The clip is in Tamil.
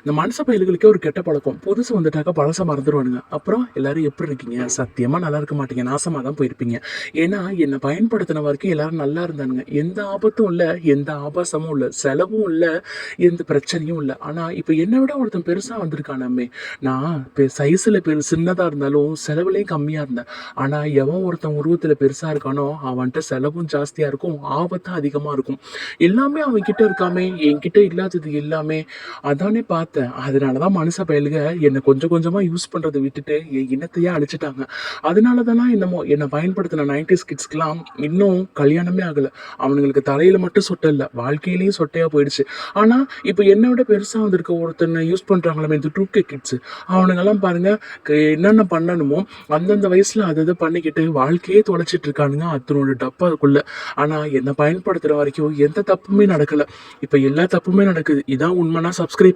இந்த மனுஷ பயல்களுக்கே ஒரு கெட்ட பழக்கம். புதுசு வந்துட்டாக்கா பழச மறந்துருவானுங்க. அப்புறம் எல்லாரும் எப்படி இருக்கீங்க? சத்தியமா நல்லா இருக்க மாட்டீங்க. நாசமா தான் போயிருப்பீங்க. ஏன்னா, என்ன பயன்படுத்தின வரைக்கும் எல்லாரும் நல்லா இருந்தானுங்க. எந்த ஆபத்தும் இல்ல, எந்த ஆபாசமும் இல்ல, செலவும் இல்ல, எந்த பிரச்சனையும் இல்ல. ஆனா, இப்ப என்ன விட ஒருத்தன் பெருசா வந்திருக்கானாமே! நான் சைஸ்ல சின்னதா இருந்தாலும் செலவுலயும் கம்மியா இருந்தேன். ஆனா, எவன் ஒருத்தன் உருவத்துல பெருசா இருக்கானோ, அவன்ட்ட செலவும் ஜாஸ்தியா இருக்கும், ஆபத்தும் அதிகமா இருக்கும். எல்லாமே அவன்கிட்ட இருக்காமே, என்கிட்ட இல்லாதது எல்லாமே. அதானே பார்த்தேன். அதனால தான் மனுஷ பயலுக என்ன கொஞ்சம் கொஞ்சமா யூஸ் பண்றத விட்டுட்டு, என் இனத்தையே அழிச்சுட்டாங்க. அதனால தானா என்னமோ என்ன பயன்படுத்தின 90ஸ் கிட்ஸ்க்குலாம் இன்னும் கல்யாணமே ஆகல. அவனுங்களுக்கு தலையில மட்டும் சொட்ட இல்ல, வாழ்க்கையிலயும் சொட்டையா போயிடுச்சு. ஆனா, இப்ப என்ன விட பெருசா வந்திருக்க ஒருத்தன யூஸ் பண்றாங்களாமே இந்த 2K கிட்ஸ். அவனுங்கலாம் பாருங்க, என்னென்ன பண்ணணுமோ அந்தந்த வயசுல அத இத பண்ணிக்கிட்டு வாழ்க்கையே தொலைச்சிட்டு இருக்கானுங்க அத்தனோட டப்பாக்குள்ள. ஆனா, என்ன பயன்படுத்துற வரைக்கும் எந்த தப்புமே நடக்கல. இப்ப எல்லா தப்புமே நடக்குது. இதான் உண்மைனா சப்ஸ்கிரைப்